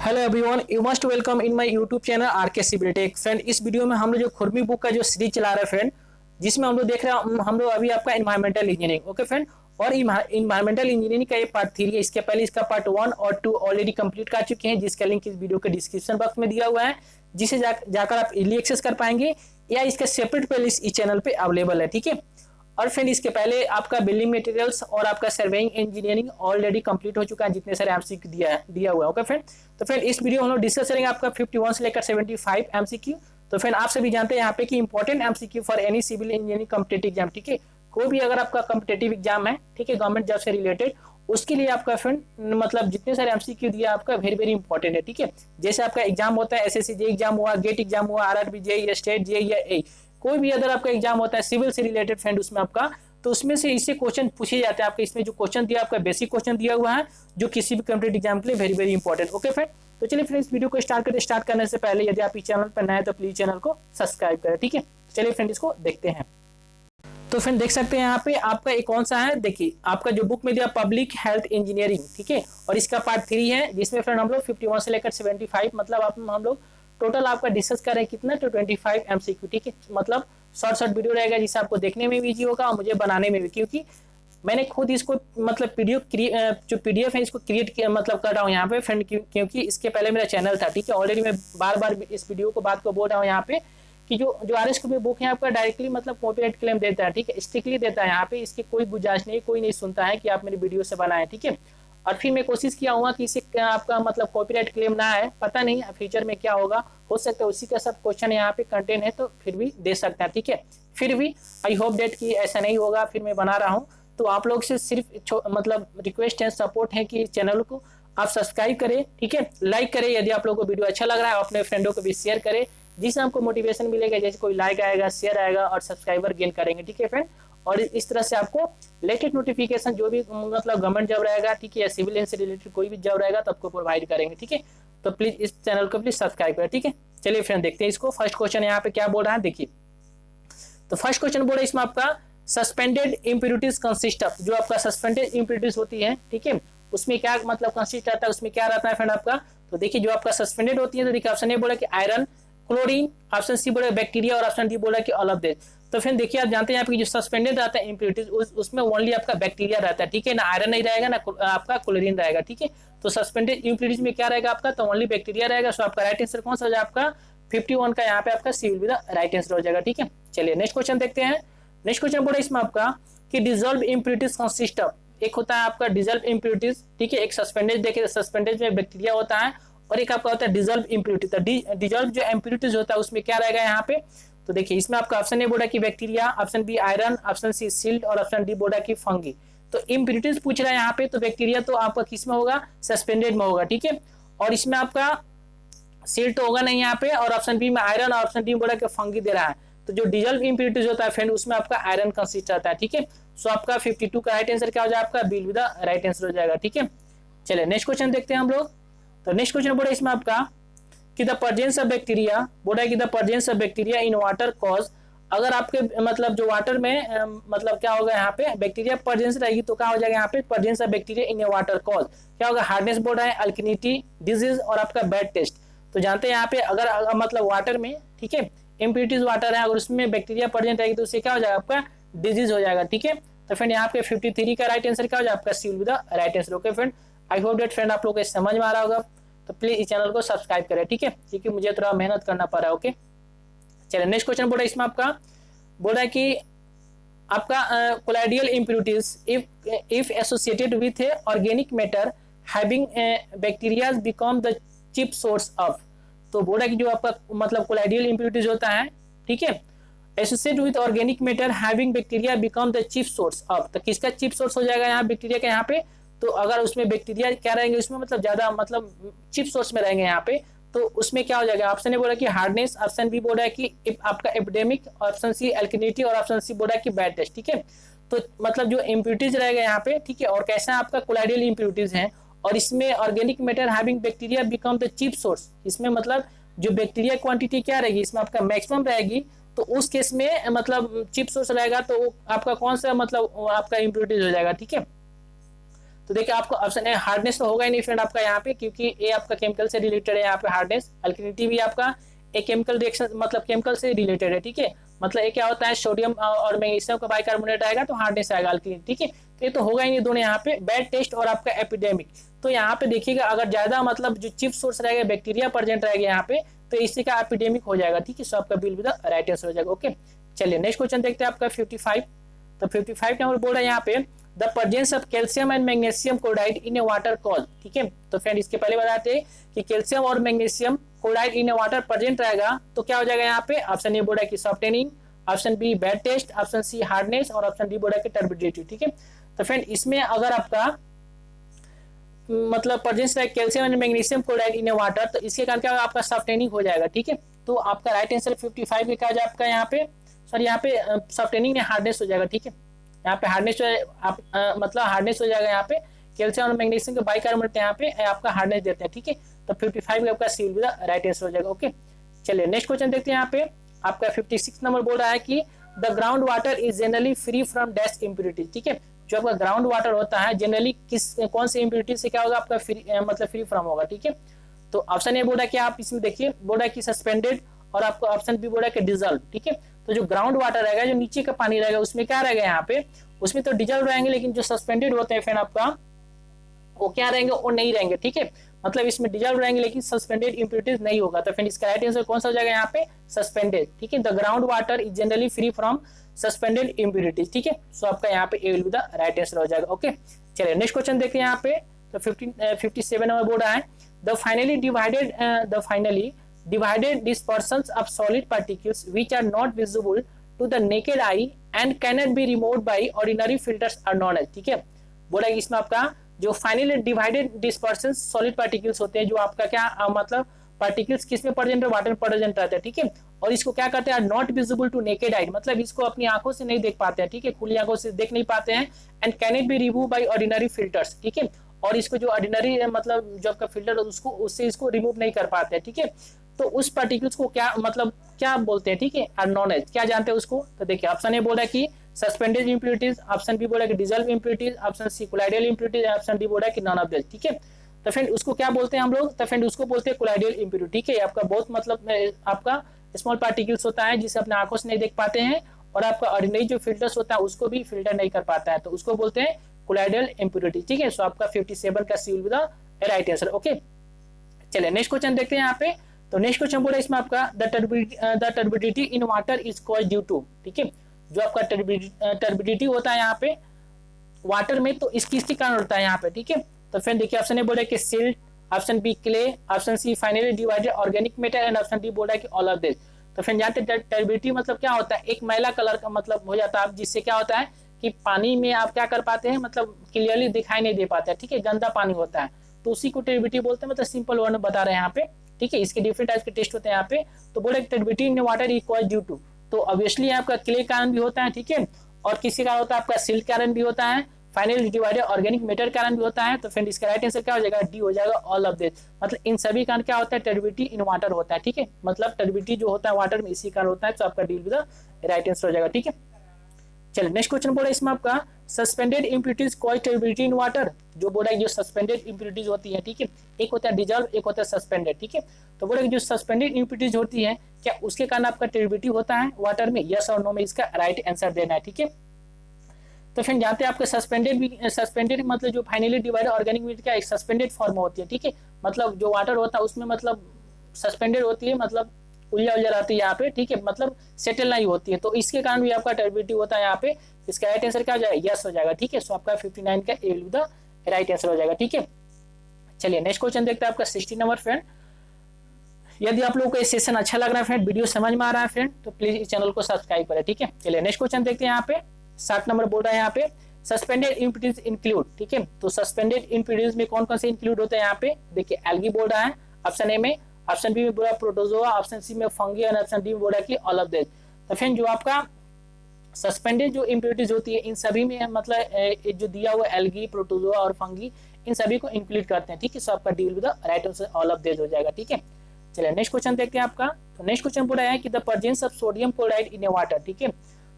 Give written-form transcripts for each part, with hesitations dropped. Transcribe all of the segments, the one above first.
Hello everyone, you must welcome in my YouTube channel R K सिबिलिटेक। Friend, इस वीडियो में हम लोग जो खुरमी बुक का जो सीरीज चला रहे हैं फ्रेंड, जिसमें हम लोग देख रहे हैं हम लोग अभी आपका इन्वायरमेंटल इंजीनियरिंग। ओके फ्रेंड, और इन्वायरमेंटल इंजीनियरिंग का ये पार्ट 3 है। इसके पहले इसका पार्ट 1 और 2 ऑलरेडी कंप्लीट कर चुके हैं, जिसका लिंक इस वीडियो के डिस्क्रिप्शन बॉक्स में दिया हुआ है, जिसे जाकर आप इजीली एक्सेस कर पाएंगे, या इसका सेपरेट प्लेलिस्ट इस चैनल पे अवेलेबल है। ठीक है। और फ्रेंड, इसके पहले आपका बिल्डिंग मटेरियल्स और आपका सर्वेइंग इंजीनियरिंग ऑलरेडी कंप्लीट हो चुका है, जितने सारे एमसीक्यू दिया हुआ है। ओके फ्रेंड, तो फ्रेंड इस वीडियो हम लोग डिस्कस करेंगे आपका 51 से लेकर 75 एमसीक्यू। तो फ्रेंड, आप सभी जानते हैं यहाँ पे कि important MCQ for any civil engineering competitive exam. ठीक है, कोई भी अगर आपका कॉम्पिटिटिव एग्जाम है, ठीक है, गवर्नमेंट जॉब से रिलेटेड, उसके लिए आपका फ्रेंड मतलब जितने सारे एमसीक्यू दिया आपका वेरी वेरी इंपॉर्टेंट है। ठीक है, जैसे आपका एग्जाम होता है एसएससी जे एग्जाम हुआ, गेट एग्जाम हुआ, आरआरबी जे, स्टेट जे या ए, कोई भी अगर आपका एग्जाम होता है सिविल से रिलेटेड फ्रेंड, उसमें आपका तो उसमें से इससे क्वेश्चन पूछे जाते हैं। आपके इसमें जो क्वेश्चन दिया आपका बेसिक क्वेश्चन दिया हुआ है, जो किसी भी कॉम्पिटिटिव एग्जाम के लिए very very important. Okay friend, तो चलिए फ्रेंड, इस वीडियो को स्टार्ट करने से पहले यदि आप इस चैनल पर नए हैं तो प्लीज चैनल को सब्सक्राइब करें। ठीक है, चलिए फ्रेंड इसको देखते हैं। तो फ्रेंड देख सकते हैं यहाँ पे आपका एक कौन सा है, देखिए आपका जो बुक में दिया पब्लिक हेल्थ इंजीनियरिंग। ठीक है, और इसका पार्ट 3 है, जिसमें फ्रेंड हम लोग 51 से लेकर 75 मतलब हम लोग टोटल आपका डिस्कस कर रहे हैं कितना, तो 25 एमसीक्यू। ठीक है, मतलब शॉर्ट वीडियो रहेगा, जिससे आपको देखने में भी इजी होगा और मुझे बनाने में भी, क्योंकि मैंने खुद इसको मतलब जो पीडीएफ है इसको क्रिएट किया, मतलब कर रहा हूँ यहाँ पे फ्रेंड, क्योंकि इसके पहले मेरा चैनल था। ठीक है, ऑलरेडी मैं बार इस वीडियो को बात को बोल रहा हूँ यहाँ पे कि जो आरएस की बुक है आपका डायरेक्टली मतलब कॉपीराइट क्लेम देता है। ठीक है, स्ट्रिक्टली देता है यहाँ पे, इसकी कोई गुंजाइश नहीं, कोई नहीं सुनता है कि आप मेरी वीडियो से बनाए। ठीक है, और फिर मैं कोशिश किया हुआ कि इसे आपका मतलब कॉपीराइट क्लेम ना आए, पता नहीं फ्यूचर में क्या होगा, हो सकता है उसी का सब क्वेश्चन यहाँ पे कंटेंट है, तो फिर भी दे सकता है। ठीक है, फिर भी आई होप डेट कि ऐसा नहीं होगा, फिर मैं बना रहा हूँ। तो आप लोग से सिर्फ मतलब रिक्वेस्ट है, सपोर्ट है कि चैनल को आप सब्सक्राइब करें। ठीक है, लाइक करें, यदि आप लोगों को वीडियो अच्छा लग रहा है अपने फ्रेंडों को भी शेयर करें, जिससे हमको मोटिवेशन मिलेगा, जैसे कोई लाइक आएगा, शेयर आएगा और सब्सक्राइबर गेन करेंगे। ठीक है फ्रेंड, और इस तरह से आपको लेटेस्ट नोटिफिकेशन जो भी मतलब गवर्नमेंट जॉब रहेगा, ठीक है, या सिविल से रिलेटेड कोई भी जॉब रहेगा तो आपको प्रोवाइड करेंगे। ठीक है, तो प्लीज इस चैनल को प्लीज सब्सक्राइब करें। ठीक है, चलिए फ्रेंड देखते हैं इसको। फर्स्ट क्वेश्चन यहाँ पे क्या बोल रहा है, देखिए। तो फर्स्ट क्वेश्चन बोल रहा है इसमें आपका सस्पेंडेड इम्प्यूरिटीज कंसिस्ट ऑफ, जो आपका सस्पेंडेड इम्प्यूरिटीज होती है, ठीक है, उसमें क्या मतलब कंसिस्ट रहता है, उसमें क्या रहता है फ्रेंड आपका। तो देखिए जो आपका सस्पेंडेड होती है, तो देखिए ऑप्शन ए बोला कि आयरन, क्लोरीन, ऑप्शन सी बोला बैक्टीरिया, और ऑप्शन डी बोला कि ऑल ऑफ दिस। तो फिर देखिए आप जानते हैं यहाँ पे जो सस्पेंडेड रहता है इम्प्यूरिटीज, उसमें ओनली आपका बैक्टीरिया रहता है। ठीक है, ना आयरन नहीं रहेगा, ना आपका क्लोरीन रहेगा। ठीक है, तो सस्पेंडेड इम्प्यूरिटीज में क्या रहेगा आपका, तो ओनली बैक्टीरिया रहेगा। सो आपका राइट आंसर कौन सा हो जाएगा आपका 51 का, यहाँ पे आपका C will be the right answer हो जाएगा। ठीक है, चलिए नेक्स्ट क्वेश्चन देखते हैं। नेक्स्ट क्वेश्चन बोला इसमें आपका कि डिजॉल्व इम्प्यूरिटीज कंसिस्ट ऑफ, एक होता है आपका डिजॉल्व इम्प्यूरिटीज, ठीक है, एक सस्पेंडेड, देखिए सस्पेंडेड में बैक्टीरिया होता है, और एक आपका होता है डिजॉल्व इम्प्यूरिटी। तो डिजॉल्व जो इम्प्यूरिटीज होता है उसमें क्या रहेगा यहाँ पे, तो देखिए इसमें आपका ऑप्शन ए बोला कि bacteria, option B iron, option C silt, और ऑप्शन डी बोला कि फंगी। तो इम्प्यूरिटीज पूछ रहा है यहाँ पे, तो बैक्टीरिया तो आपका किस में होगा, सस्पेंडेड में होगा। ठीक है, और इसमें आपका सिल्ट होगा नहीं यहाँ पे, और ऑप्शन बी में आयरन, और ऑप्शन डी बोला कि फंगी दे रहा है। तो जो डिजॉल्व इम्प्यूरिटीज होता है फ्रेंड, उसमें आपका आयरन कंसिस्ट रहता है। ठीक है, सो आपका 52 का राइट आंसर क्या हो जाएगा आपका, B will be the right answer हो जाएगा। ठीक है, चलिए नेक्स्ट क्वेश्चन देखते हैं हम लोग। तो नेक्स्ट क्वेश्चन बोला इसमें आपका कि द प्रेजेंस ऑफ बैक्टीरिया, बोला है कि the presence of bacteria in water cause, अगर आपके मतलब जो वाटर में मतलब क्या होगा यहाँ पे बैक्टीरिया प्रेजेंस रहेगी, तो क्या हो जाएगा यहाँ पे presence of bacteria in water cause क्या होगा, हार्डनेस बोल रहा है, अल्कनिटी, डिजीज, और आपका बैड टेस्ट। तो जानते हैं यहाँ पे अगर मतलब वाटर में, ठीक है, इम्प्यूरिटीज वाटर है, अगर उसमें बैक्टीरिया प्रेजेंट रहेगी तो उससे क्या हो जाएगा आपका डिजीज हो जाएगा। ठीक है, तो फ्रेंड यहाँ पे 53 का राइट आंसर क्या हो जाएगा आपका C will be the right answer. Okay friend, I hope that friend आप लोगों को समझ में आ रहा होगा, तो प्लीज इस चैनल को सब्सक्राइब करें। ठीक है, क्योंकि मुझे थोड़ा मेहनत करना पड़ रहा है। ओके, चलिए नेक्स्ट क्वेश्चन बोल रहा है इसमें आपका, बोल रहा है कि आपका colloidal impurities if associated with a organic matter having bacteria become the cheap source of. तो बोल रहा है कि जो आपका मतलब कोलाइडियल इम्प्यूरिटीज होता है, ठीक है, associate with organic matter having bacteria become the cheap source of, तो किसका चीप सोर्स हो जाएगा यहाँ बैक्टीरिया का यहाँ पे। तो अगर उसमें बैक्टीरिया क्या रहेंगे, उसमें मतलब ज्यादा मतलब चिप सोर्स में रहेंगे यहाँ पे, तो उसमें क्या हो जाएगा, ऑप्शन ए बोला कि हार्डनेस, ऑप्शन बी बोला कि आपका एपिडेमिक, ऑप्शन सी एल्कनिटी, और ऑप्शन सी बोला कि बैड टेस्ट। ठीक है, तो मतलब जो इम्प्यूरिटीज रहेगा यहाँ पे, ठीक है, और कैसा आपका कोलाइडियल इम्प्यूरिटीज है, और इसमें organic matter having bacteria become the cheap source, इसमें मतलब जो बैक्टीरिया क्वांटिटी क्या रहेगी, इसमें आपका मैक्सिमम रहेगी, तो उस केस में मतलब चिप सोर्स रहेगा, तो आपका कौन सा मतलब आपका इम्प्यूरिटीज हो जाएगा। ठीक है, तो देखिए आपको ऑप्शन ए हार्डनेस तो होगा ही नहीं फ्रेंड आपका यहाँ पे, क्योंकि ए आपका केमिकल से रिलेटेड है यहाँ पे हार्डनेस। अल्कलिनिटी भी आपका एक केमिकल रिएक्शन मतलब केमिकल से रिलेटेड है, ठीक है। मतलब ये क्या होता है, सोडियम और मैग्नीशियम का बाइकार्बोनेट आएगा तो हार्डनेस आएगा अल्कलिन, ठीक है। तो ये तो होगा ही नहीं दोनों यहाँ पे। बैड टेस्ट और आपका एपिडेमिक, तो यहाँ पे देखिएगा अगर ज्यादा मतलब जो चीफ सोर्स रहेगा बैक्टीरिया प्रेजेंट रहेगा यहाँ पे, तो इसी का एपिडेमिक हो जाएगा, ठीक है। सो आपका will with the right answer हो जाएगा। ओके, चलिए नेक्स्ट क्वेश्चन देखते हैं आपका 55। तो 55 नंबर बोल रहा है यहाँ पे the presence of calcium and magnesium chloride in A water cause, ठीक है। तो फ्रेंड इसके पहले बताते हैं कि कैल्शियम और magnesium chloride in A water present रहेगा तो क्या हो जाएगा यहाँ पे। ऑप्शन ए बोल रहा है कि softening, option B bad taste, option C hardness और ऑप्शन डी बोल रहा है कि टर्बिडिटी, ठीक है। तो फ्रेंड इसमें अगर आपका मतलब प्रेजेंस है calcium and magnesium chloride in A water, तो इसके कारण क्या होगा आपका सॉफ्टनिंग हो जाएगा, ठीक है। तो आपका राइट आंसर 55 में क्या हो जाएगा आपका यहाँ पे, सॉरी यहाँ पे सॉफ्टनिंग में हार्डनेस हो जाएगा, ठीक है। यहाँ पे हार्डनेस आप मतलब हार्डनेस हो जाएगा यहाँ पे, कैल्शियम और मैग्नीशियम के बाइकार्बोनेट यहाँ पे आपका हार्डनेस देते हैं, ठीक है। तो 55 आपका C will be the right answer हो जाएगा। ओके, चलिए नेक्स्ट क्वेश्चन देखते हैं यहाँ पे आपका 56 नंबर बोल रहा है कि the ground water is generally free from dash impurities, ठीक है। जो आपका ग्राउंड वाटर होता है जनरली कौन से इम्प्यूरिटी से क्या होगा आपका फ्री मतलब फ्री फ्रॉम होगा, ठीक है। तो ऑप्शन ए बोल रहा है कि आप इसमें देखिए बोल रहा है कि सस्पेंडेड और आपको ऑप्शन बी बोल रहा है कि डिजॉल्व, ठीक है। तो जो ग्राउंड वाटर रहेगा जो नीचे का पानी रहेगा उसमें क्या रहेगा यहाँ पे, उसमें तो डिजॉल्व रहेंगे, लेकिन जो सस्पेंडेड होते हैं फ्रेंड आपका वो क्या रहेंगे, वो नहीं रहेंगे, ठीक है। मतलब इसमें डिजॉल्व रहेंगे लेकिन सस्पेंडेड इम्प्यूरिटीज नहीं होगा। तो फ्रेंड इसका राइट आंसर कौन सा हो जाएगा यहाँ पे, सस्पेंडेड, ठीक है। The ground water is generally free from suspended impurities, ठीक है। सो आपका यहाँ पे A will be the right answer हो जाएगा। ओके, चलिए नेक्स्ट क्वेश्चन देखिए यहाँ पे। तो 57 नंबर बोल रहा है the finally divided dispersions of solid particles which are not visible to the naked eye and cannot be removed by ordinary filters are known as, ठीक है। बोला कि इसमें आपका जो फाइनली डिवाइडेड डिस्पर्शंस सॉलिड पार्टिकल्स होते हैं, जो आपका क्या मतलब पार्टिकल्स किस में प्रेजेंट है, वाटर में प्रेजेंट रहते हैं, ठीक है। और इसको क्या करते हैं, not visible to naked eye, मतलब इसको अपनी आंखों से नहीं देख पाते हैं, ठीक है, खुली आंखों से देख नहीं पाते हैं। And can it be remove by ordinary filters, ठीक है। और इसको जो ऑर्डिनरी मतलब जो आपका फिल्टर उसको उससे इसको रिमूव नहीं कर पाते हैं, ठीक है। तो उस पार्टिकल्स को क्या मतलब क्या बोलते हैं, ठीक है, नॉन एज क्या जानते हैं उसको। तो देखिए ऑप्शन ए बोला कि सस्पेंडेड इम्प्यूरिटीज, ऑप्शन बी बोला कि dissolve impurities, option C colloidal impurities, option D बोला कि नॉन ऑफ दिस, ठीक है। तो फ्रेंड उसको क्या बोलते हैं हम लोग, तो फ्रेंड उसको बोलते हैं कोलाइडल इम्प्यूरिटी, ठीक है। आपका बहुत मतलब आपका स्मॉल पार्टिकल्स होता है जिसे अपने आंखों से नहीं देख पाते हैं, और आपका ऑर्डिनरी जो फिल्टर्स होता है उसको भी फिल्टर नहीं कर पाता है, तो उसको बोलते हैं कोलाइडल इम्प्यूरिटी, ठीक है। सो आपका 57 का C will be the right answer. Okay, चलिए नेक्स्ट क्वेश्चन देखते हैं यहाँ पे। तो नेक्स्ट क्वेश्चन बोला इसमें आपका the turbidity in water is called due to, ठीक है। जो आपका टर्बिडिटी होता है यहाँ पे वाटर में, तो इसके कारण होता है यहाँ पे, ठीक है। तो फिर देखिए ऑप्शन ए बोला कि silt, option B clay, option C finely divided organic matter and option D बोला कि ऑल ऑफ दिस। तो फिर जानते हैं टर्बिडिटी मतलब क्या होता है, एक मैला कलर का मतलब हो जाता है, जिससे क्या होता है कि पानी में आप क्या कर पाते हैं, मतलब क्लियरली दिखाई नहीं दे पाते हैं, ठीक है, गंदा पानी होता है, तो उसी को टर्बिडिटी बोलते हैं। मतलब सिंपल वर्ड में बता रहे हैं यहाँ पे, ठीक है। इसके डिफरेंट टाइप्स के टेस्ट होते हैं यहाँ पे। तो बोले turbidity in water is called due to, तो ऑब्वियसली आपका क्ले कारण भी होता है, ठीक है, और किसी का होता है आपका सिल्ट कारण भी होता है, फाइनली डिवाइडेड ऑर्गेनिक मैटर कारण भी होता है। तो फ्रेंड इसका राइट आंसर क्या हो जाएगा, डी हो जाएगा, ऑल ऑफ दिस। मतलब इन सभी कारण क्या होता है, टर्बिडिटी इन वाटर होता है, ठीक है। मतलब टर्बिडिटी जो होता है वाटर में इसी कारण होता है, तो आपका D will be the right answer हो जाएगा, ठीक है। चलिए नेक्स्ट क्वेश्चन बोला इसमें आपका suspended impurities cause turbidity in water, जो बोला है जो सस्पेंडेड इम्प्यूरिटीज होती है, ठीक है, एक होता है डिजॉल्व, एक होता है सस्पेंडेड, ठीक है। तो बोला जो सस्पेंडेड इम्प्यूरिटीज होती है क्या उसके कारण आपका टर्बिडिटी होता है वाटर में, यस और नो में इसका राइट आंसर देना है, ठीक है। तो फिर जानते हैं आपके सस्पेंडेड मतलब जो फाइनली डिवाइडेड ऑर्गेनिक मैटर क्या एक सस्पेंडेड फॉर्म होती है, ठीक है। मतलब जो वाटर होता है उसमें मतलब सस्पेंडेड होती है, मतलब उलझा रहती है यहाँ पे, ठीक है, मतलब सेटल नहीं होती है, तो इसके कारण भी आपका टर्बिडिटी होता है यहाँ पे। इसका राइट आंसर क्या हो जाएगा, यस हो जाएगा, ठीक है। सो आपका 59 का A will be the right answer हो जाएगा, ठीक है। चलिए नेक्स्ट क्वेश्चन देखते हैं आपका 60 नंबर। फ्रेंड यदि आप लोगों को ये सेशन अच्छा लग रहा है फ्रेंड, वीडियो समझ में आ रहा है फ्रेंड, तो प्लीज इस चैनल को सब्सक्राइब करें, ठीक है। चलिए नेक्स्ट क्वेश्चन देखते हैं यहाँ पे 60 नंबर बोल रहा है यहाँ पे सस्पेंडेड इम्प्यूरिटीज इंक्लूड, ठीक है। तो सस्पेंडेड इम्प्यूरिटीज में कौन कौन से इंक्लूड होते हैं यहाँ पे, देखिए एल्गी बोल रहा है ऑप्शन ए में, ऑप्शन बी में बोला प्रोटोजोआ, ऑप्शन सी में फंगी और ऑप्शन डी में बोला कि ऑल ऑफ दिस। तो फ्रेंड जो आपका सस्पेंडेड जो इम्प्यूरिटीज होती है इन सभी में मतलब जो दिया हुआ एल्गी, प्रोटोजोआ और फंगी इन सभी को इंक्लूड करते हैं, ठीक है। सो आपका D will be the right answer all of this हो जाएगा, ठीक है। चलिए नेक्स्ट क्वेश्चन देखते हैं आपका। तो नेक्स्ट क्वेश्चन बोला है कि the presence of sodium chloride in A water, ठीक है।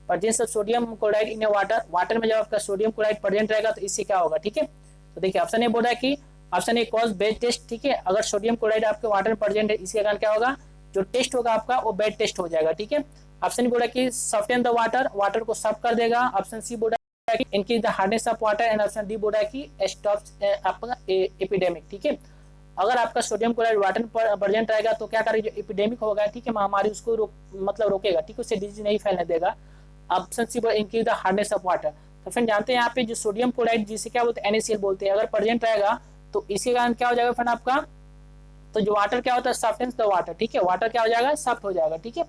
Presence of sodium chloride in A water, water में जब आपका सोडियम क्लोराइड प्रेजेंट रहेगा तो इससे क्या होगा, ठीक है। तो देखिए ऑप्शन ए बोल रहा है कि option A cause bad taste, ठीक है। अगर सोडियम क्लोराइड आपके वाटर में प्रेजेंट है, इसके कारण क्या होगा, जो टेस्ट होगा आपका वो बेड टेस्ट हो जाएगा, ठीक है। ऑप्शन बोल रहा है कि सॉफ्टन द वाटर, वाटर को सॉफ्ट कर देगा। ऑप्शन सी बोल रहा है कि increase the hardness of water, and option D बोल रहा है कि स्टॉप्स आपका एपिडेमिक, ठीक है। अगर आपका सोडियम क्लोराइड वाटर में प्रेजेंट रहेगा तो क्या करेगा, जो एपिडेमिक होगा, ठीक है, महामारी, उसको मतलब रोकेगा, ठीक है, उससे डिजीज नहीं फैलने देगा। ऑप्शन सी बोल increase the hardness of water. तो फ्रेंड जानते हैं यहाँ पे जो सोडियम क्लोराइड जिसे क्या बोलते हैं, NaCl बोलते हैं, अगर प्रेजेंट रहेगा तो इसके कारण क्या हो जाएगा फ्रेंड आपका, तो जो वाटर क्या होता है, सॉफ्टनेस द वाटर, ठीक है, वाटर क्या हो जाएगा, सॉफ्ट हो जाएगा, ठीक है।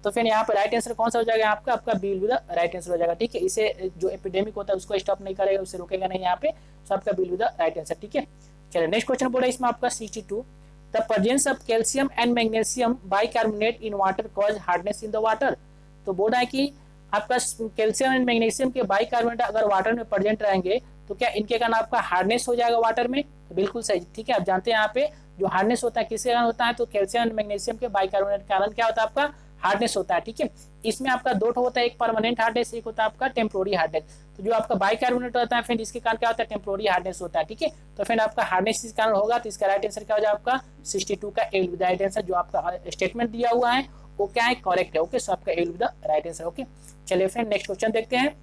तो फिर यहाँ पे राइट आंसर कौन सा हो जाएगा आपका B will be the right answer हो जाएगा, ठीक है। इसे जो एपिडेमिक होता है उसको स्टॉप नहीं करेगा, उसे रोकेगा नहीं यहाँ पे, तो आपका B will be the right answer, ठीक है। चलिए नेक्स्ट क्वेश्चन बोला इसमें आपका 62, the presence of calcium and magnesium bicarbonate in water cause hardness in the water. तो बोल रहा है कि आपका कैल्शियम एंड मैग्नीशियम के बाइकार्बोनेट अगर वाटर में प्रेजेंट रहेंगे तो क्या इनके कारण आपका हार्डनेस हो जाएगा वाटर में, तो बिल्कुल सही, ठीक है। आप जानते हैं यहाँ पे जो हार्डनेस होता है किसके कारण होता है, तो कैल्शियम एंड मैग्नीशियम के बाइकार्बोनेट के कारण क्या होता है, आपका हार्डनेस होता है, ठीक है। इसमें आपका दो होता है, एक परमानेंट हार्डनेस, एक होता है आपका टेम्पोररी हार्डनेस। तो जो आपका बाइकार्बोनेट होता है फ्रेंड, इसके कारण क्या होता है, टेम्पोररी हार्डनेस होता है, ठीक है। तो फ्रेंड आपका हार्डनेस इस कारण होगा, तो इसका राइट आंसर क्या हो जाएगा आपका 62 का A will be the right answer. जो आपका स्टेटमेंट दिया हुआ है वो क्या है, करेक्ट है, ओके। सो आपका A will be the right answer, okay. चलिए फ्रेंड नेक्स्ट क्वेश्चन देखते हैं।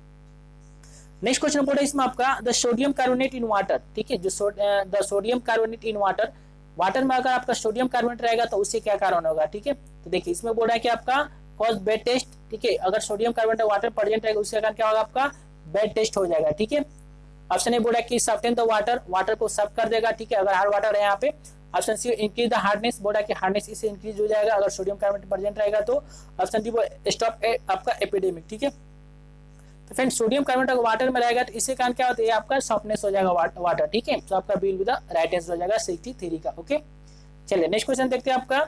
नेक्स्ट क्वेश्चन बोल रहा है इसमें आपका the sodium carbonate in water, ठीक है, जो the sodium carbonate in water, water में अगर आपका सोडियम कार्बोनेट रहेगा तो उससे क्या कारण होगा, ठीक है। तो देखिए इसमें बोल रहा है कि आपका कॉज बेड टेस्ट, ठीक है, अगर सोडियम कार्बोनेट वाटर प्रेजेंट रहेगा उसके कारण क्या होगा, आपका बेड टेस्ट हो जाएगा, ठीक है। ऑप्शन ए बोल रहा है कि सॉफ्टन द वाटर, वाटर को सॉफ्ट कर देगा, ठीक है, अगर हार्ड वाटर है यहाँ पे। Option C increase the hardness, बोल रहा है कि हार्डनेस इससे इंक्रीज हो जाएगा अगर सोडियम कार्बोनेट प्रेजेंट रहेगा तो। ऑप्शन डी स्टॉप आपका एपिडेमिक, ठीक है। तो फ्रेंड सोडियम कार्बोनेट अगर वाटर में रहेगा तो इसके कारण क्या होता है, आपका सॉफ्टनेस हो जाएगा वाटर, ठीक है। तो आपका B will be the right answer हो जाएगा 63 का, ओके। चलिए नेक्स्ट क्वेश्चन देखते हैं आपका।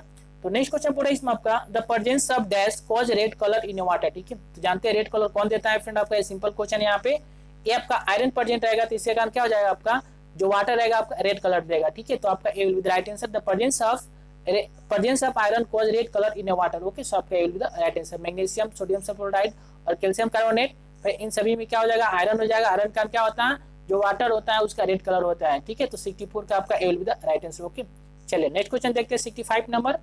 तो नेक्स्ट क्वेश्चन पूरा इसमें आपका the presence of dash cause red colour in water, ठीक है। तो जानते हैं रेड कलर कौन देता है फ्रेंड, आपका सिंपल क्वेश्चन यहाँ पे। ये आपका आयरन प्रेजेंट रहेगा तो इसके कारण क्या हो जाएगा, आपका जो वाटर रहेगा आपका रेड कलर देगा, ठीक है। तो आपका A will be the right answer, the presence of iron cause red colour in water, okay. So आपका A will be the right answer. Magnesium, sodium sulphonide और कैल्शियम कार्बोनेट, इन सभी में क्या हो जाएगा, आयरन हो जाएगा। आयरन का क्या होता है, जो वाटर होता है उसका रेड कलर होता है, ठीक है। तो 64 का आपका A will be the right answer, okay. चलिए नेक्स्ट क्वेश्चन देखते हैं 65 नंबर।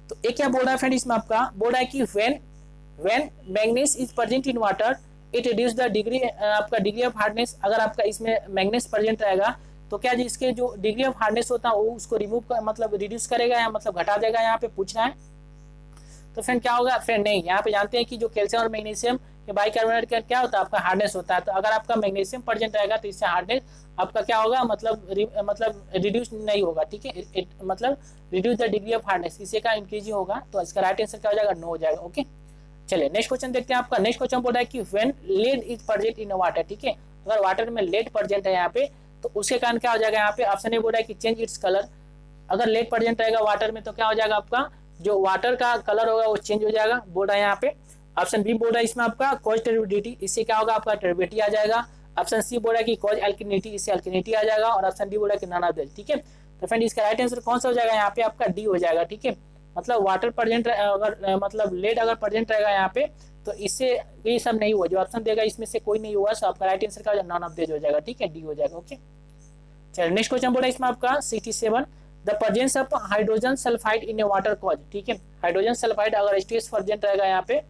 तो एक क्या बोल रहा है फ्रेंड इसमें आपका, बोल रहा है कि when manganese is present in water it reduce the degree, आपका डिग्री ऑफ हार्डनेस। अगर आपका इसमें मैग्नीज प्रेजेंट रहेगा तो क्या इसके जो डिग्री ऑफ हार्डनेस होता है वो उसको रिमूव कर, मतलब रिड्यूस करेगा या मतलब घटा देगा, यहाँ पे पूछना है। तो फ्रेंड क्या होगा फ्रेंड, नहीं, यहाँ पे जानते हैं कि जो कैल्शियम और मैग्नीशियम के बाइकार्बोनेट का क्या होता है, आपका हार्डनेस होता है। तो अगर आपका मैग्नीशियम प्रेजेंट रहेगा तो इससे हार्डनेस आपका क्या होगा, मतलब रिड्यूस नहीं होगा, ठीक है, मतलब reduce the degree of hardness, इसी का इंक्रीज होगा। तो इसका राइट आंसर क्या हो जाएगा, नो हो जाएगा, ओके। चलिए नेक्स्ट क्वेश्चन देखते हैं आपका। नेक्स्ट क्वेश्चन बोल रहा है कि when lead is present in water, ठीक है, अगर वाटर में लेड प्रेजेंट है यहाँ पे तो उसके कारण क्या हो जाएगा, यहाँ पे ऑप्शन ए बोल रहा है कि चेंज इट्स कलर। अगर लेड प्रेजेंट रहेगा वाटर में तो क्या हो जाएगा, आपका जो वाटर का कलर होगा वो चेंज हो जाएगा, बोल रहा है यहाँ पे। ऑप्शन बी बोल रहा है इसमें आपका कॉज टर्बिडिटी, इससे क्या होगा, आपका टर्बिडिटी आ जाएगा। ऑप्शन सी बोल रहा है कि कॉज एल्किनिटी, इससे एल्किनिटी आ जाएगा। और ऑप्शन डी बोल रहा है कि नन ऑफ दिस, ठीक है। तो फ्रेंड इसका राइट आंसर कौन सा हो जाएगा, यहाँ पे आपका डी हो जाएगा, ठीक है। मतलब वाटर प्रेजेंट अगर मतलब लेड अगर प्रेजेंट रहेगा यहाँ पे तो इससे ये सब नहीं हुआ, जो ऑप्शन देगा इसमें से कोई नहीं हुआ, सो आपका राइट आंसर का नन ऑफ दिस हो जाएगा, ठीक है, डी हो जाएगा, ओके। चलिए नेक्स्ट क्वेश्चन बोल रहा है इसमें आपका 67, the presence of hydrogen sulphide in A water cause, ठीक है। हाइड्रोजन सल्फाइड अगर H2S प्रेजेंट रहेगा यहाँ पे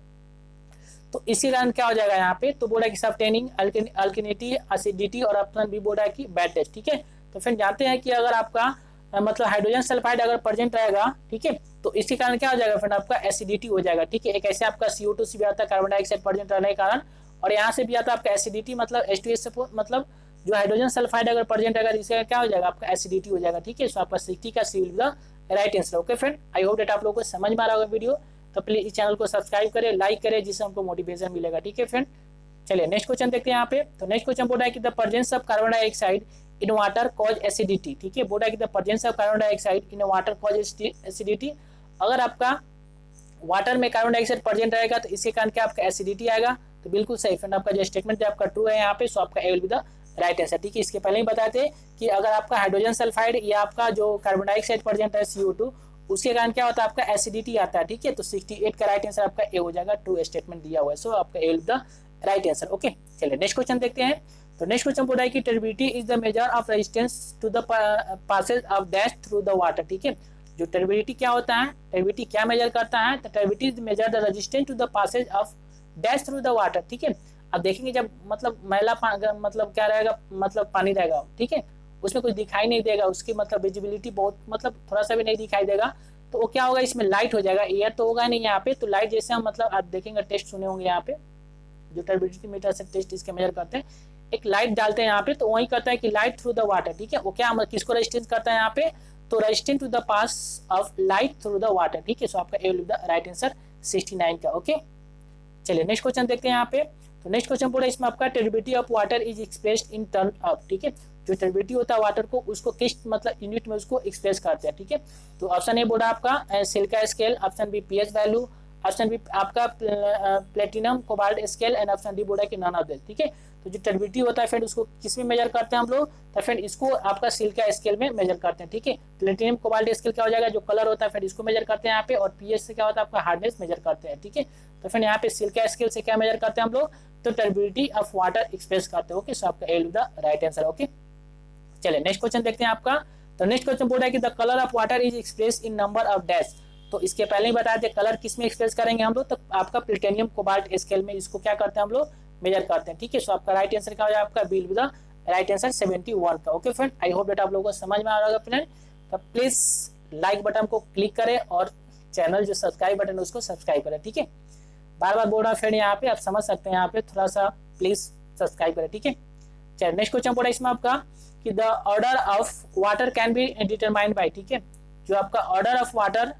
तो इसी कारण क्या हो जाएगा यहाँ पे, तो बोल रहा है कि सब्टेनिंग, अल्किनिटी, एसिडिटी, और ऑप्शन बी बोल रहा है कि बैड टेस्ट, ठीक है। तो फिर जानते हैं कि अगर आपका मतलब हाइड्रोजन सल्फाइड अगर प्रेजेंट रहेगा, ठीक है, तो इसी कारण क्या हो जाएगा फ्रेंड, आपका एसिडिटी हो जाएगा, ठीक है। एक ऐसे आपका CO2 से भी आता है, कार्बन डाइऑक्साइड प्रेजेंट रहने के कारण, और यहाँ से भी आता है आपका एसिडिटी, मतलब H2S से मतलब जो हाइड्रोजन सल्फाइड अगर प्रेजेंट रहेगा इससे क्या हो जाएगा, आपका एसिडिटी हो जाएगा, ठीक है। सो आपका 60 का C will be the right answer, okay friend. I hope that आप लोगों को समझ में आ रहा होगा वीडियो, तो प्लीज इस चैनल को सब्सक्राइब करें, लाइक करें, जिससे हमको मोटिवेशन मिलेगा, ठीक है फ्रेंड। चलिए नेक्स्ट क्वेश्चन देखते हैं यहाँ पे। तो नेक्स्ट क्वेश्चन बोल रहा है कि the presence of carbon dioxide in water cause acidity, ठीक है। बोल रहा है कि the presence of carbon dioxide in water cause acidity. अगर आपका वाटर में कार्बन डाइऑक्साइड प्रेजेंट रहेगा तो इसके कारण क्या आपका एसिडिटी आएगा, तो बिल्कुल सही फ्रेंड, आपका जो स्टेटमेंट है आपका ट्रू है यहाँ पे, सो आपका A will be the right answer, ठीक है। इसके पहले ही बताए थे कि अगर आपका हाइड्रोजन सल्फाइड या आपका जो कार्बन डाइऑक्साइड प्रेजेंट है CO2, उसके कारण क्या होता है, आपका एसिडिटी आता है, ठीक है। तो 68 का राइट आंसर आपका ए हो जाएगा, ट्रू स्टेटमेंट दिया हुआ है, सो आपका A will be the right answer, okay. चलिए नेक्स्ट क्वेश्चन देखते हैं। तो नेक्स्ट क्वेश्चन बोला है कि turbidity is the measure of resistance to the passage of dash through the water. ठीक है, जो टर्बिडिटी क्या होता है, टर्बिडिटी क्या मेजर करता है, तो turbidity is measure the resistance to the passage of dash through the water. ठीक है, अब देखेंगे जब मतलब मैला मतलब क्या रहेगा, मतलब पानी रहेगा, ठीक है, उसमें कुछ दिखाई नहीं देगा, उसकी मतलब विजिबिलिटी बहुत मतलब थोड़ा सा भी नहीं दिखाई देगा, तो वो क्या होगा, इसमें लाइट हो जाएगा, एयर तो होगा नहीं यहाँ पे। तो लाइट जैसे हम मतलब आप देखेंगे टेस्ट सुने होंगे यहाँ पे, जो टर्बिडिटी मीटर से टेस्ट इसके मेजर करते हैं, एक लाइट डालते हैं यहाँ पे, तो वही करता है कि लाइट थ्रू द वाटर। ठीक है, वो क्या किसको रेजिस्टेंस करता है यहाँ पे, तो resistance to the pass of light through the water. ठीक है, सो आपका A will be the right answer 69 का। ओके, चलिए नेक्स्ट क्वेश्चन देखते हैं यहाँ पे। तो नेक्स्ट क्वेश्चन पूरा इसमें आपका turbidity of water is expressed in term of. ठीक है, जो टर्बिडिटी होता है वाटर को, उसको किस मतलब यूनिट में उसको एक्सप्रेस करते हैं। ठीक है, तो ऑप्शन ए बोला आपका silica scale, option B pH value, option B आपका platinum cobalt scale, and option D बोला कि नन ऑफ दिस। ठीक है, तो जो टर्बिडिटी होता है फ्रेंड उसको किस में मेजर करते हैं हम लोग, तो फ्रेंड इसको आपका सिलिका स्केल में मेजर करते हैं। ठीक है, प्लेटिनम कोबाल्ट स्केल क्या हो जाएगा, जो कलर होता है फ्रेंड इसको मेजर करते हैं यहाँ पे, और पीएच से क्या होता है आपका हार्डनेस मेजर करते हैं। ठीक है, तो फ्रेंड यहाँ पे सिलिका स्केल से क्या मेजर करते हैं हम लोग, तो टर्बिडिटी ऑफ वाटर एक्सप्रेस करते हैं। ओके, सो आपका A will be the right answer. Okay, चलिए नेक्स्ट क्वेश्चन देखते हैं आपका। तो नेक्स्ट क्वेश्चन बोल रहा है कि the colour of water is express in number of dash. तो इसके पहले ही बताया थे कलर किस में एक्सप्रेस करेंगे हम लोग, तो आपका प्लेटिनियम कोबाल्ट स्केल में इसको क्या करते हैं हम लोग, मेजर करते हैं। ठीक है, सो आपका राइट आंसर क्या हो जाएगा, आपका B will be the right answer 71 का। Okay friend, I hope that आप लोगों को समझ में आ रहा होगा फ्रेंड। तो प्लीज लाइक बटन को क्लिक करें और चैनल जो सब्सक्राइब बटन है उसको सब्सक्राइब करें। ठीक है, बार बार बोल रहा हूँ फ्रेंड, यहाँ पे आप समझ सकते हैं, यहाँ पे थोड़ा सा प्लीज सब्सक्राइब करें। ठीक है, चलिए नेक्स्ट क्वेश्चन बोला इसमें आपका कि the order of water can be determined by. ठीक है, जो आपका ऑर्डर ऑफ वाटर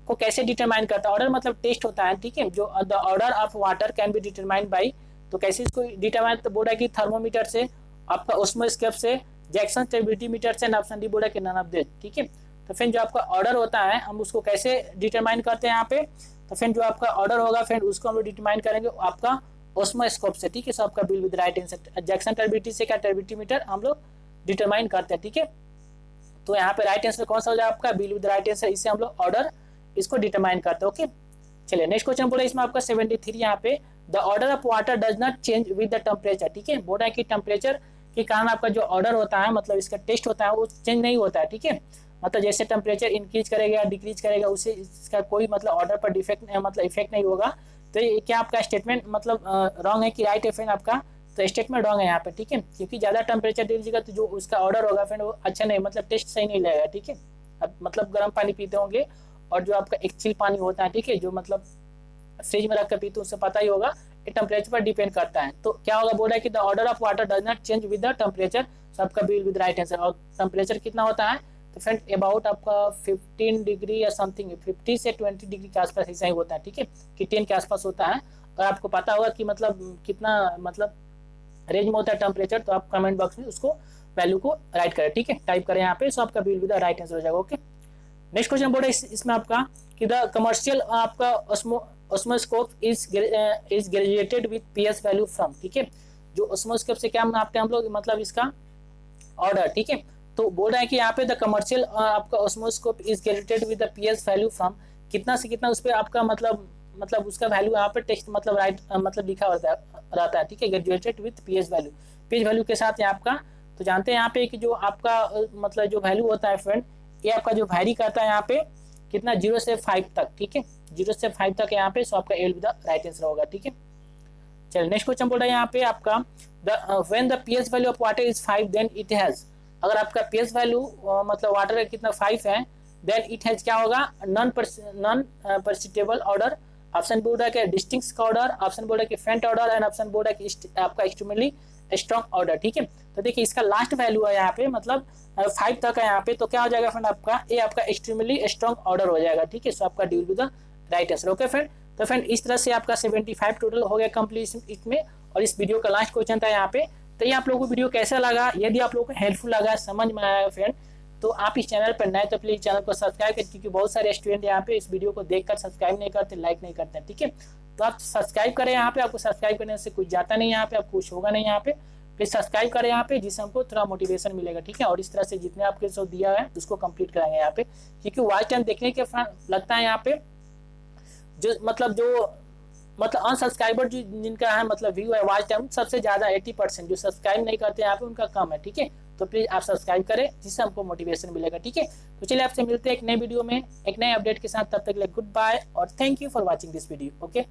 को कैसे डिटरमाइन करता है, ऑर्डर मतलब टेस्ट होता है। ठीक है, जो the order of water can be determined by, तो कैसे इसको डिटरमाइन, तो बोला कि थर्मोमीटर से, आपका ओस्मोस्कोप से, जैक्सन टर्बिडिटी मीटर से, ऑप्शन डी बोला कि नन ऑफ दिस। ठीक है, तो फिर जो आपका ऑर्डर होता है हम उसको कैसे डिटरमाइन करते हैं यहाँ पे, तो फिर जो आपका ऑर्डर होगा फिर उसको हम लोग डिटरमाइन करेंगे आपका ओस्मोस्कोप से। ठीक है, सो आपका will with right answer, Jackson turbidity से क्या टर्बिडिटी मीटर हम लोग डिटरमाइन करते हैं। ठीक है, तो यहाँ पे राइट आंसर कौन सा हो जाएगा आपका, बिल विद राइट आंसर, इससे हम लोग ऑर्डर इसको डिटरमाइन करते हैं। ओके, चलिए नेक्स्ट क्वेश्चन बोला इसमें आपका 73 यहाँ पे, the order of water does not change with the temperature. ठीक है, बोल रहा है कि टेम्परेचर के कारण आपका जो ऑर्डर होता है मतलब इसका टेस्ट होता है वो चेंज नहीं होता है। ठीक है, मतलब जैसे टेम्परेचर इंक्रीज करेगा या डिक्रीज करेगा उससे इसका कोई मतलब ऑर्डर पर डिफेक्ट मतलब इफेक्ट नहीं होगा। तो ये क्या आपका स्टेटमेंट मतलब रॉन्ग है कि राइट है फ्रेंड आपका, तो स्टेटमेंट रॉन्ग है यहाँ पे। ठीक है, क्योंकि ज्यादा टेम्परेचर दे दीजिएगा तो जो उसका ऑर्डर होगा फ्रेंड वो अच्छा नहीं मतलब टेस्ट सही नहीं लगेगा। ठीक है, अब मतलब गर्म पानी पीते होंगे और जो आपका एक चिल पानी होता है, ठीक है, जो मतलब फ्रिज में रख कर पीते उससे पता ही होगा, ये टेम्परेचर पर डिपेंड करता है। तो क्या होगा, बोल रहा है कि the order of water does not change with the temperature, so आपका बिल विद राइट आंसर। और टेम्परेचर कितना होता है, तो फ्रेंड अबाउट आपका 15 डिग्री या समथिंग 50 से 20 डिग्री के आसपास ऐसा ही होता है। ठीक है, कि 10 के आसपास होता है। और आपको पता होगा कि मतलब कितना मतलब रेंज में होता है टेम्परेचर, तो आप कमेंट बॉक्स में उसको वैल्यू को राइट करें। ठीक है, टाइप करें यहाँ पे, सो आपका बिल विद राइट आंसर हो जाएगा। ओके, नेक्स्ट क्वेश्चन बोल रहा है इसमें आपका कि द कमर्शियल आपका osmoscope is graduated with pH value from. ठीक है, जो ओस्मोस्कोप से क्या नापते हैं हम लोग मतलब इसका ऑर्डर। ठीक है, तो बोल रहा है कि यहाँ पे द कमर्शियल आपका osmoscope is graduated with the pH value from, कितना से कितना उस पर आपका मतलब उसका वैल्यू यहाँ पे टेक्स्ट मतलब राइट मतलब लिखा रहता है। ठीक है, graduated with pH value, pH value के साथ यहाँ आपका, तो जानते हैं यहाँ पे कि जो आपका मतलब जो वैल्यू होता है फ्रेंड, ये आपका जो वैरी करता है यहाँ पे कितना 0 से 5 तक। ठीक है, 0 से 5 तक यहाँ पे, सो आपका A will be the right answer होगा। ठीक है, चलिए नेक्स्ट क्वेश्चन बोल रहा है यहाँ पे आपका when the pH value of water is 5 then it has, अगर आपका पीएच वैल्यू मतलब वाटर का कितना 5 है, देन इट हैज क्या होगा, नॉन परसिस्टेबल ऑर्डर। ऑप्शन बोल रहा है कि डिस्टिंक्ट का ऑर्डर, ऑप्शन बोल रहा है कि फेंट ऑर्डर, एंड ऑप्शन बोल रहा है कि आपका एक्सट्रीमली स्ट्रॉन्ग ऑर्डर। ठीक है, तो देखिए इसका लास्ट वैल्यू है यहाँ पे मतलब 5 तक है यहाँ पे, तो क्या हो जाएगा फ्रेंड आपका, ये आपका एक्सट्रीमली स्ट्रॉन्ग ऑर्डर हो जाएगा। ठीक है, सो आपका D will be the right answer. Okay friend, तो फ्रेंड इस तरह से आपका 75 टोटल हो गया कंप्लीट इसमें, और इस वीडियो का लास्ट क्वेश्चन था यहाँ पे। तो ये आप लोगों को वीडियो कैसा लगा, यदि आप लोगों को हेल्पफुल लगा, समझ में आया फ्रेंड, तो आप इस चैनल पर नए तो प्लीज चैनल को सब्सक्राइब करें, क्योंकि बहुत सारे स्टूडेंट यहाँ पे इस वीडियो को देखकर सब्सक्राइब नहीं करते, लाइक नहीं करते। ठीक है, तो आप सब्सक्राइब करें, यहाँ पे आपको सब्सक्राइब करने से कुछ जाता नहीं, यहाँ पे आपको कुछ होगा नहीं, यहाँ पे प्लीज सब्सक्राइब करें यहाँ पे, जिससे हमको थोड़ा मोटिवेशन मिलेगा। ठीक है, और इस तरह से जितने आपके जो दिया है उसको कंप्लीट कराएंगे यहाँ पे, क्योंकि वॉच टाइम देखने के लगता है यहाँ पे जो मतलब जो मतलब अनसब्सक्राइबर जो जिनका है मतलब व्यू है वॉच टाइम सबसे ज़्यादा 80% जो सब्सक्राइब नहीं करते हैं यहाँ पे उनका कम है। ठीक है, तो प्लीज़ आप सब्सक्राइब करें जिससे हमको मोटिवेशन मिलेगा। ठीक है, तो चलिए आपसे मिलते हैं एक नए वीडियो में एक नए अपडेट के साथ। तब तक के लिए गुड बाय और thank you for watching this video. Okay.